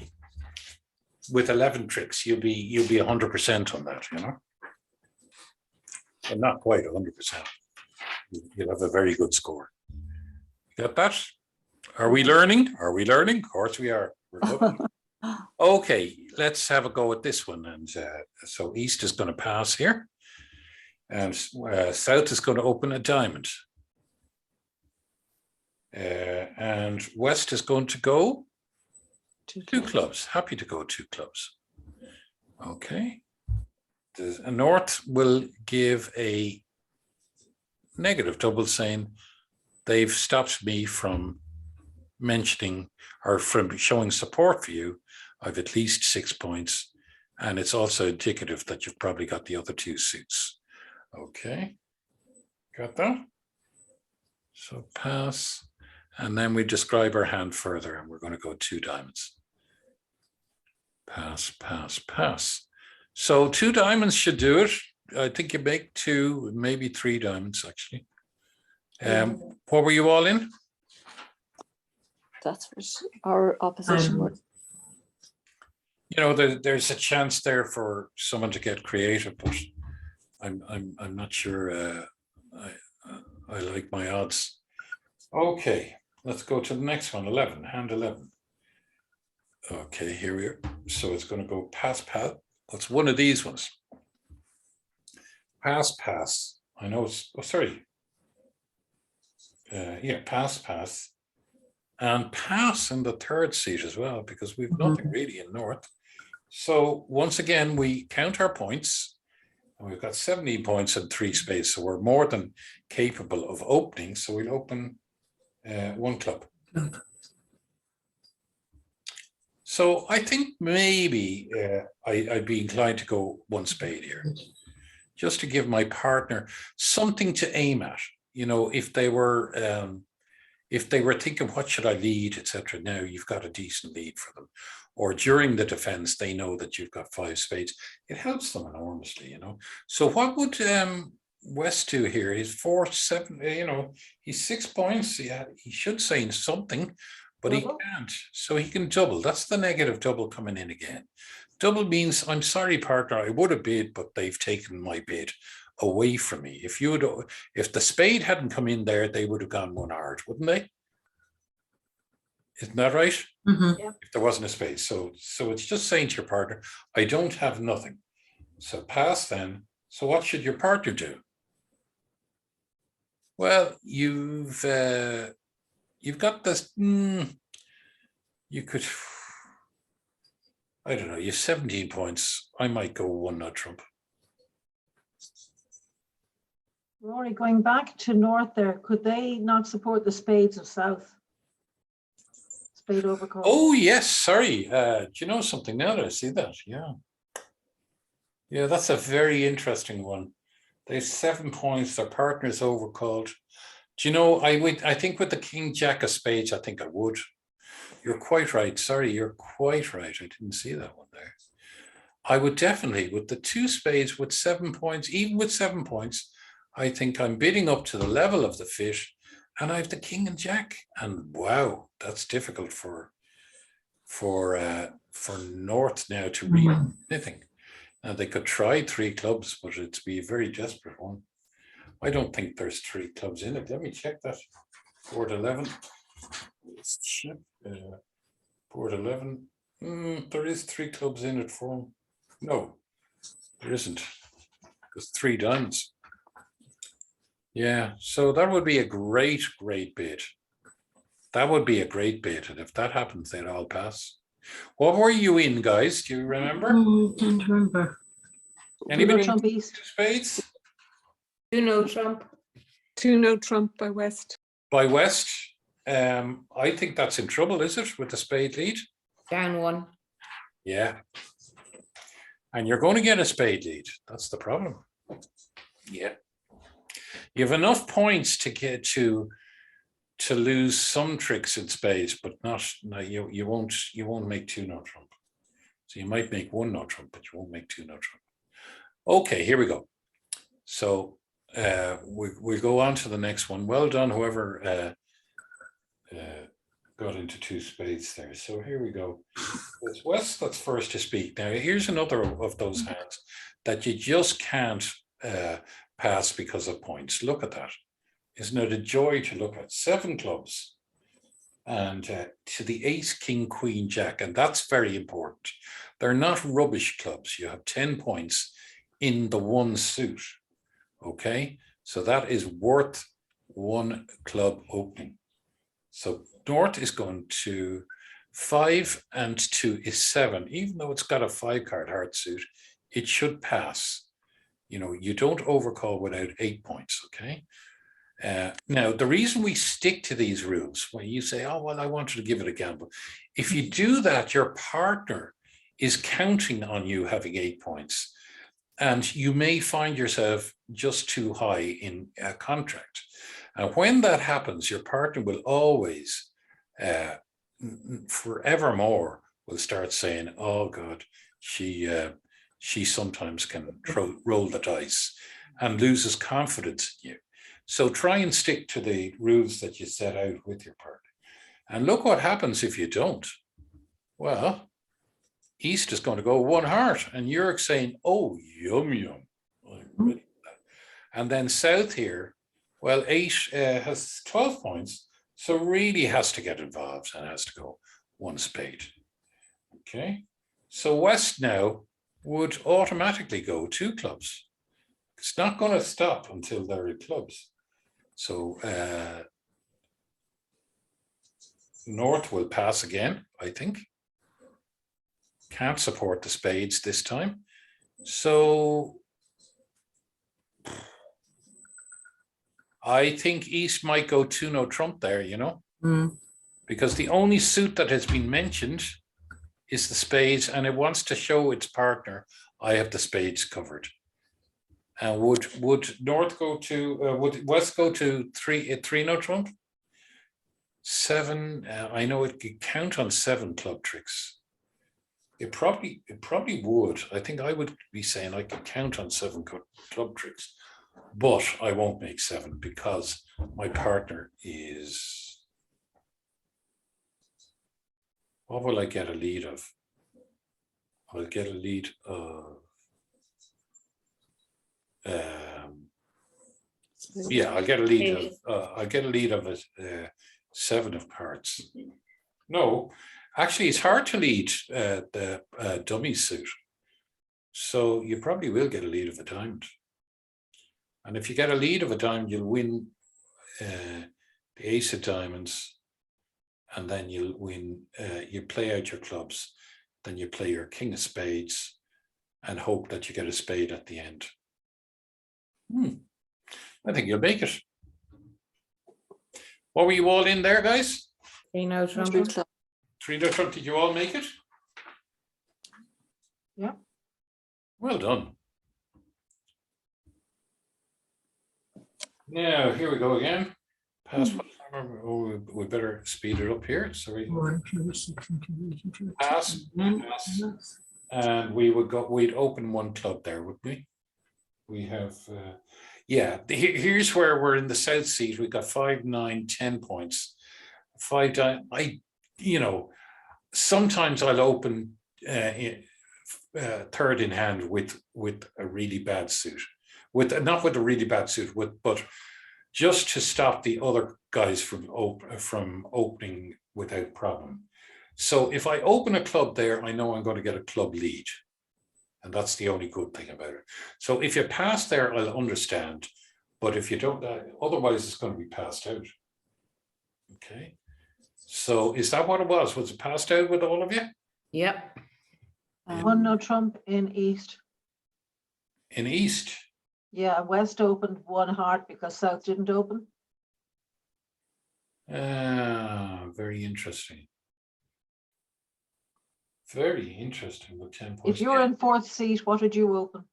With 11 tricks, you'll be 100% on that, you know. Well, not quite 100%. You'll have a very good score. Got that? Are we learning? Are we learning? Of course we are. Okay, let's have a go at this one. And so East is going to pass here. And South is going to open a diamond. And West is going to go two clubs. Happy to go 2 clubs. Okay. The North will give a negative double, saying they've stopped me from mentioning or from showing support for you. I've at least 6 points, and it's also indicative that you've probably got the other 2 suits. Okay, got that? So pass, and then we describe our hand further, and we're going to go 2 diamonds. Pass, pass, pass. So 2 diamonds should do it. I think you make 2, maybe 3 diamonds actually. What were you all in? That's what our opposition were. You know, there's a chance there for someone to get creative, but I'm not sure. I like my odds. Okay, let's go to the next one. 11, hand 11. Okay, here we are. So it's going to go pass, pass. What's one of these ones? Pass, pass. I know it's. Oh, sorry. Yeah, pass, pass. And pass in the 3rd seat as well, because we've nothing really in North. So once again, we count our points, and we've got 17 points and 3 spades, so we're more than capable of opening. So we'll open 1 club. So I think maybe I'd be inclined to go 1 spade here, just to give my partner something to aim at. You know, if they were thinking, what should I lead, etc. Now you've got a decent lead for them. Or during the defense, they know that you've got 5 spades. It helps them enormously, you know. So what would West do here? He's 4, 7, you know, he's 6 points. Yeah, he should say something, but he can't. So he can double. That's the negative double coming in again. Double means, I'm sorry, partner, I would have bid, but they've taken my bid away from me. If the spade hadn't come in there, they would have gone 1 hard, wouldn't they? Isn't that right? Yeah. If there wasn't a spade. So it's just saying to your partner, I don't have nothing. So pass then. So what should your partner do? Well, you've got this. You could, I don't know, you have 17 points. I might go 1 nut trump. Rory, going back to North there, could they not support the spades of South? spade overcall. Oh, yes, sorry. Do you know something now that I see that? Yeah. Yeah, that's a very interesting one. They have 7 points, their partner's overcalled. Do you know, I think with the King Jack of spades, I think I would. You're quite right. Sorry, you're quite right. I didn't see that one there. I would definitely, with the 2 spades with 7 points, even with 7 points, I think I'm bidding up to the level of the fish, and I have the King and Jack. And wow, that's difficult for North now to read anything. Now they could try 3 clubs, but it'd be a very desperate one. I don't think there's 3 clubs in it. Let me check that. Board 11. Let's check. Board 11. There is 3 clubs in it for him. No, there isn't. There's 3 diamonds. Yeah, so that would be a great bid. That would be a great bid, and if that happens, they'd all pass. What were you in, guys? Do you remember? Can't remember. Anybody? Trump East. 2 spades? 2 no trump. 2 no trump by West. By West. I think that's in trouble, is it, with the spade lead? Down 1. Yeah. And you're going to get a spade lead. That's the problem. Yeah. You have enough points to get to lose some tricks in spades, but not, no, you won't make 2 no trump. So you might make 1 no trump, but you won't make 2 no trump. Okay, here we go. So we'll go on to the next one. Well done, whoever got into 2 spades there. So here we go. It's West that's first to speak. Now, here's another of those hands that you just can't pass because of points. Look at that. Isn't it a joy to look at? 7 clubs and to the ace, king, queen, jack. And that's very important. They're not rubbish clubs. You have 10 points in the 1 suit. Okay, so that is worth 1 club opening. So North is going to 5 and 2 is 7. Even though it's got a 5-card heart suit, it should pass. You know, you don't overcall without 8 points, okay? Now, the reason we stick to these rules, when you say, oh, well, I wanted to give it a gamble. If you do that, your partner is counting on you having 8 points. And you may find yourself just too high in a contract. And when that happens, your partner will always, forevermore, will start saying, oh God, she sometimes can roll the dice and loses confidence in you. So try and stick to the rules that you set out with your partner. And look what happens if you don't. Well, East is going to go 1 heart and you're saying, oh, yum, yum. And then South here, well, 8 has 12 points, so really has to get involved and has to go 1 spade. Okay, so West now would automatically go 2 clubs. It's not going to stop until they're in clubs. So North will pass again, I think. Can't support the spades this time. So I think East might go 2 no trump there, you know, because the only suit that has been mentioned is the spades, and it wants to show its partner, I have the spades covered. And would North go to, would West go to 3 no trump? 7, I know it could count on 7 club tricks. It probably would. I think I would be saying I could count on 7 club tricks, but I won't make 7 because my partner is, what will I get a lead of? I'll get a lead of, yeah, I'll get a lead of a 7 of cards. No, actually, it's hard to lead the dummy suit. So you probably will get a lead of a diamond. And if you get a lead of a diamond, you'll win the ace of diamonds. And then you'll win, you play out your clubs. Then you play your king of spades and hope that you get a spade at the end. I think you'll make it. What were you all in there, guys? 3 no trump. 2 club. 3 no trump. Did you all make it? Yeah. Well done. Now, here we go again. Pass. Oh, we better speed it up here. So we pass, pass, and we would go. We'd open one club there, would we? We have, yeah. Here's where we're in the south seat. We got 5, 9, 10 points. 5 down. You know, sometimes I'll open third in hand with a really bad suit, not with a really bad suit, but just to stop the other guys from opening without problem. So if I open a club there, I know I'm going to get a club lead, and that's the only good thing about it. So if you pass there, I'll understand, but if you don't, otherwise it's going to be passed out. Okay. So is that what it was? Was it passed out with all of you? Yep. 1 no trump in East. In East? Yeah, West opened 1 heart because South didn't open. Very interesting. Very interesting with 10 points. If you were in 4th seat, what would you open?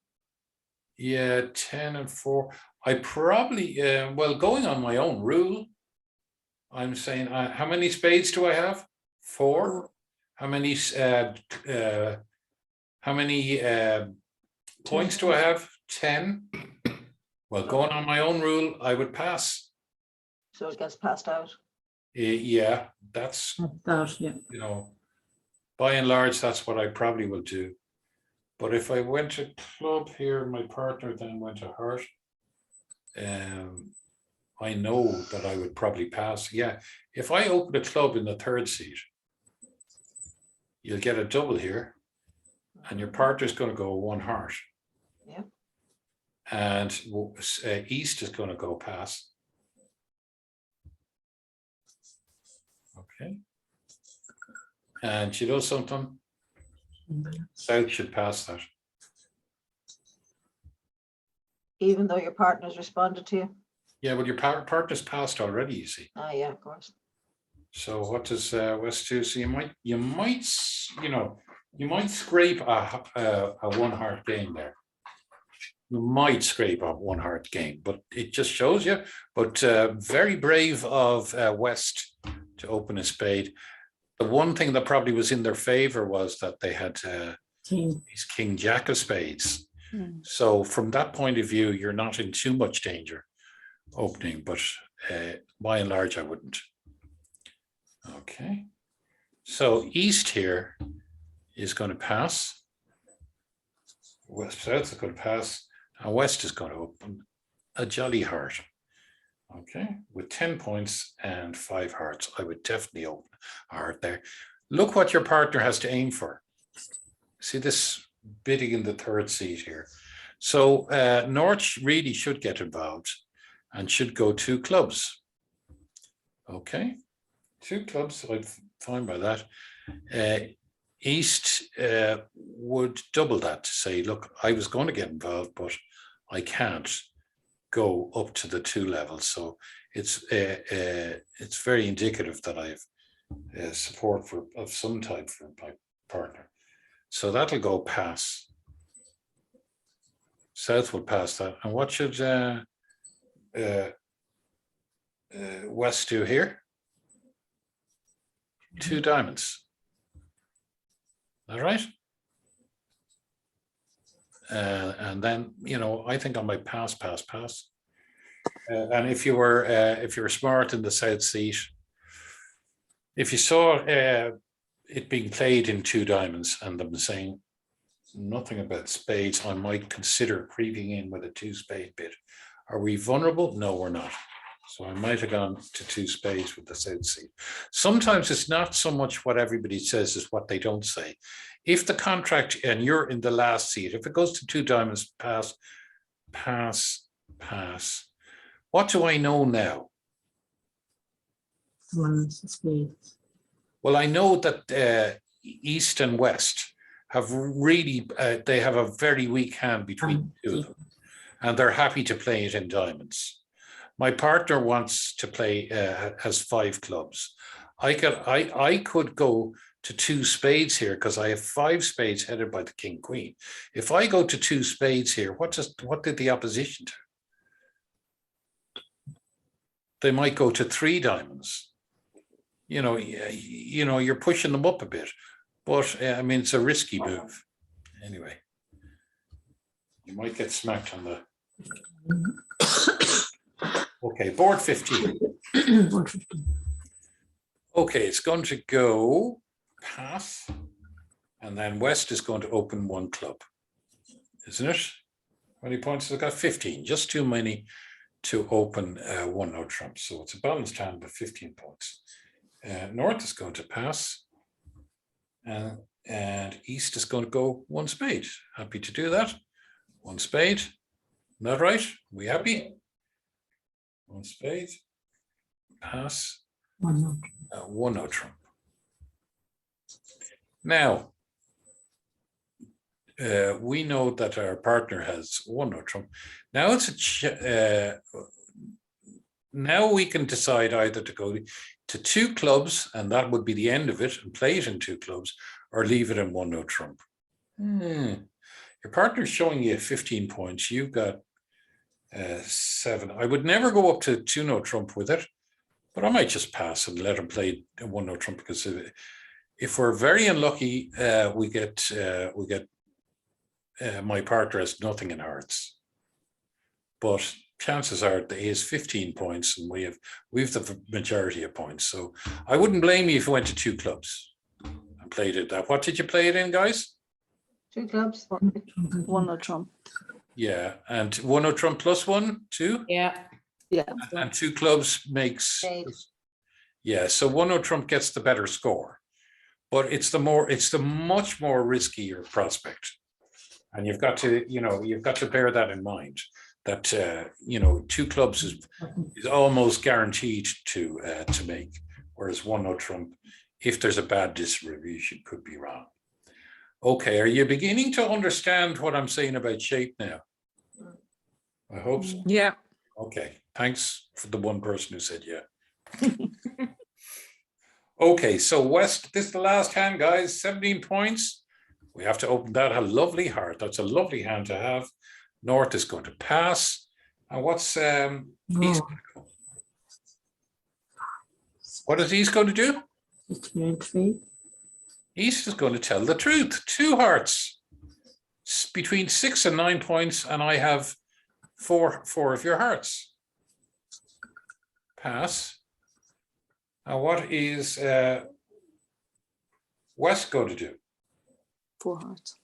Yeah, 10 and 4. I probably, well, going on my own rule, I'm saying, how many spades do I have? 4. How many points do I have? 10. Well, going on my own rule, I would pass. So it gets passed out. Yeah, that's, Yeah. you know, by and large, that's what I probably will do. But if I went to club here, my partner then went to heart, I know that I would probably pass. Yeah, if I open a club in the 3rd seat, you'll get a double here, and your partner's going to go 1 heart. Yeah. And East is going to go pass. Okay. And you know something? South should pass that. Even though your partner's responded to you? Yeah, well, your partner's passed already, you see. Ah, yeah, of course. So what does West do? So you might scrape a 1 heart game there. You might scrape a 1 heart game, but it just shows you. But very brave of West to open a spade. The one thing that probably was in their favor was that they had these King Jack of spades. So from that point of view, you're not in too much danger opening, but by and large, I wouldn't. Okay. So East here is going to pass. South is going to pass. And West is going to open a jolly heart. Okay, with 10 points and 5 hearts, I would definitely open a heart there. Look what your partner has to aim for. See this bidding in the 3rd seat here. So North really should get involved and should go 2 clubs. Okay, 2 clubs, I'm fine by that. East would double that to say, look, I was going to get involved, but I can't go up to the 2 levels. So it's very indicative that I have support of some type for my partner. So that'll go pass. South will pass that. And what should West do here? 2 diamonds. All right. And then, you know, I think I might pass. And if you were smart in the south seat, if you saw it being played in 2 diamonds and them saying nothing about spades, I might consider creeping in with a 2 spade bid. Are we vulnerable? No, we're not. So I might have gone to 2 spades with the south seat. Sometimes it's not so much what everybody says as what they don't say. If the contract, and you're in the last seat, if it goes to 2 diamonds, pass. What do I know now? Well, I know that East and West have really, they have a very weak hand between the 2 of them, and they're happy to play it in diamonds. My partner wants to play, has 5 clubs. I could go to 2 spades here because I have 5 spades headed by the king queen. If I go to 2 spades here, what did the opposition do? They might go to 3 diamonds. You know, you're pushing them up a bit, but I mean, it's a risky move. Anyway, you might get smacked on the. Okay, board 15. Okay, it's going to go pass, and then West is going to open 1 club, isn't it? How many points has it got? 15, just too many to open 1 no trump. So it's a balanced hand with 15 points. North is going to pass, and East is going to go 1 spade. Happy to do that. 1 spade. Not right? We happy? 1 spade. Pass. 1 no trump. Now, we know that our partner has 1 no trump. Now now we can decide either to go to 2 clubs, and that would be the end of it, and play it in 2 clubs, or leave it in 1 no trump. Your partner's showing you 15 points. You've got 7. I would never go up to 2 no trump with it, but I might just pass and let him play 1 no trump, because if we're very unlucky, we get my partner has nothing in hearts, but chances are that he has 15 points and we've the majority of points. So I wouldn't blame you if you went to 2 clubs and played it that. What did you play it in, guys? 2 clubs. 1 no trump. Yeah, and 1 no trump plus 1, 2. Yeah. Yeah. And 2 clubs makes. Spade. Yeah, so 1 no trump gets the better score, but it's the much more riskier prospect, and you've got to bear that in mind. That 2 clubs is almost guaranteed to make, whereas 1 no trump, if there's a bad distribution, could be wrong. Okay, are you beginning to understand what I'm saying about shape now? I hope so. Yeah. Okay, thanks for the 1 person who said yeah. Okay, so West, this is the last hand, guys. 17 points. We have to open that. A lovely heart. That's a lovely hand to have. North is going to pass. And what's East going to go? What is East going to do? East is going to tell the truth. 2 hearts. It's between 6 and 9 points, and I have 4 of your hearts. Pass. Now, what is West going to do? 4 hearts.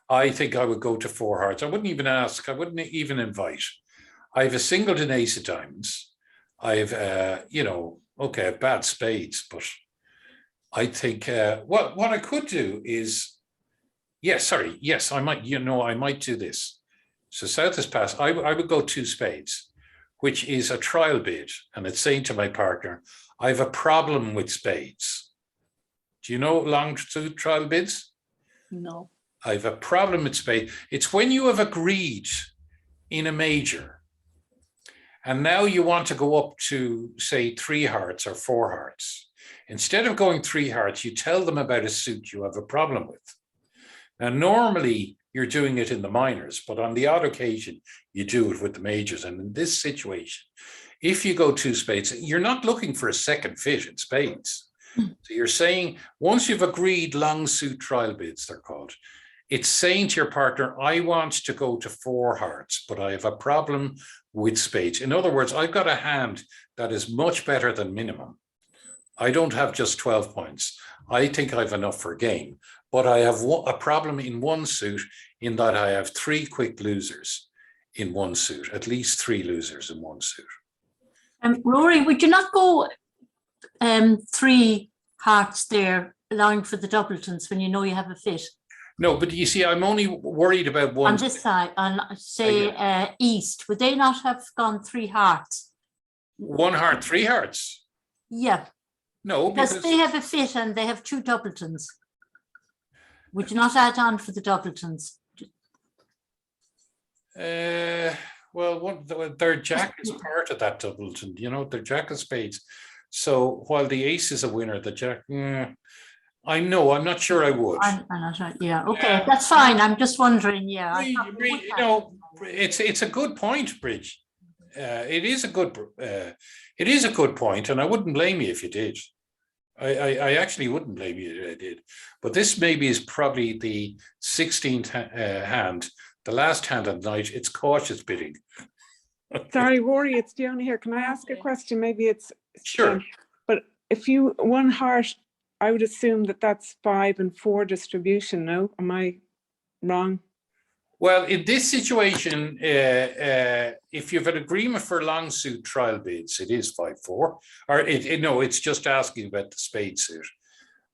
I think I would go to 4 hearts. I wouldn't even ask. I wouldn't even invite. I have a singled and ace of diamonds. I have, okay, bad spades, but I think what I could do is, yes, I might do this. So South is passed. I would go 2 spades, which is a trial bid, and it's saying to my partner, I have a problem with spades. Do you know long suit trial bids? No. I have a problem with spades. It's when you have agreed in a major, and now you want to go up to, say, 3 hearts or 4 hearts. Instead of going 3 hearts, you tell them about a suit you have a problem with. Now, normally you're doing it in the minors, but on the odd occasion, you do it with the majors. And in this situation, if you go 2 spades, you're not looking for a second fit in spades. So you're saying, once you've agreed long suit trial bids, they're called, it's saying to your partner, I want to go to 4 hearts, but I have a problem with spades. In other words, I've got a hand that is much better than minimum. I don't have just 12 points. I think I have enough for a game, but I have a problem in 1 suit in that I have 3 quick losers in 1 suit, at least 3 losers in 1 suit. Rory, would you not go 3 hearts there, allowing for the doubletons when you know you have a fit? No, but you see, I'm only worried about 1. On this side, on say East, would they not have gone 3 hearts? 1 heart, 3 hearts? Yeah. No, because they have a fit and they have 2 doubletons. Would you not add on for the doubletons? Well, their jack is part of that doubleton, their jack of spades. So while the ace is a winner, the jack, I'm not sure I would. Yeah, okay, that's fine. I'm just wondering, yeah. I thought we would You have know, it. it's a good point, Bridge. It is a good point, and I wouldn't blame you if you did. I actually wouldn't blame you if I did. But this maybe is probably the 16th hand, the last hand of the night. It's cautious bidding. Sorry, Rory, it's Diona here. Can I ask a question? Maybe it's Sure. but if you one heart, I would assume that that's 5 and 4 distribution. No, am I wrong? Well, in this situation, if you've an agreement for long suit trial bids, it is 5-4, or no, it's just asking about the spade suit.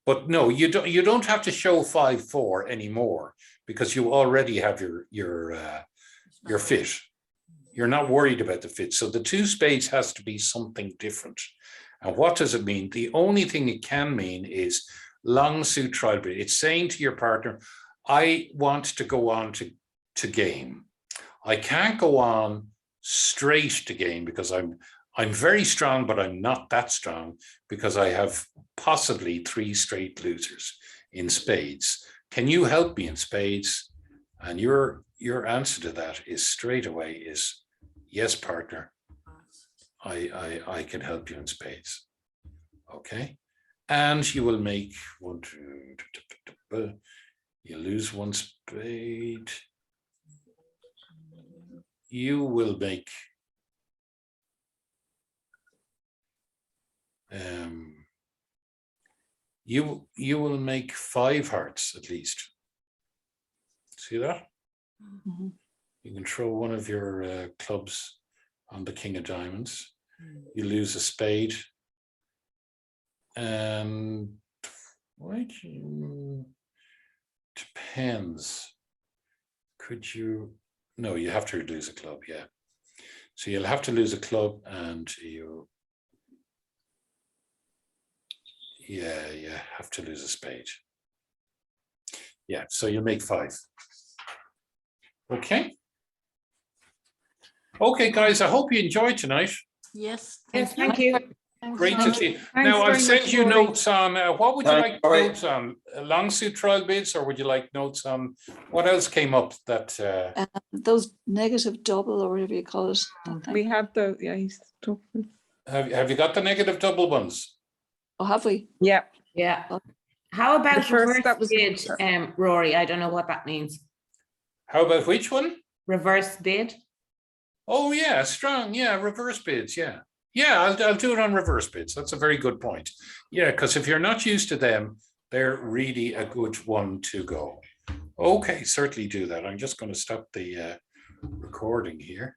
But no, you don't have to show 5-4 anymore because you already have your fit. You're not worried about the fit. So the 2 spades has to be something different. And what does it mean? The only thing it can mean is long suit trial bid. It's saying to your partner, I want to go on to game. I can't go on straight to game because I'm very strong, but I'm not that strong because I have possibly 3 straight losers in spades. Can you help me in spades? And your answer to that is straight away is yes, partner. I can help you in spades. Okay. And you will make 1, 2, you lose 1 spade. You will make you will make 5 hearts at least. See that? Mhm. You can throw one of your clubs on the king of diamonds. You lose a spade. And depends. Could you? No, you have to lose a club. Yeah. So you'll have to lose a club, and you have to lose a spade. Yeah. So you make 5. Okay. Okay, guys. I hope you enjoyed tonight. Yes, Yes, thank you. thank you. Great to see you. Thanks Now, I'll very send much, you Rory. notes on, what would you Thanks, like Rory. notes on? Long suit trial bids, or would you like notes on, what else came up that, Those negative double or whatever you call it. that thing. We have the, yeah, he's talking. have you got the negative double ones? Oh, have we? Yeah, Yeah. How about The first- reverse that was- bid, Rory? I don't know what that means. How about which one? Reverse bid? Oh, yeah, strong. Yeah, reverse bids. Yeah. Yeah, I'll do it on reverse bids. That's a very good point. Yeah, because if you're not used to them, they're really a good one to go. Okay, certainly do that. I'm just going to stop the recording here.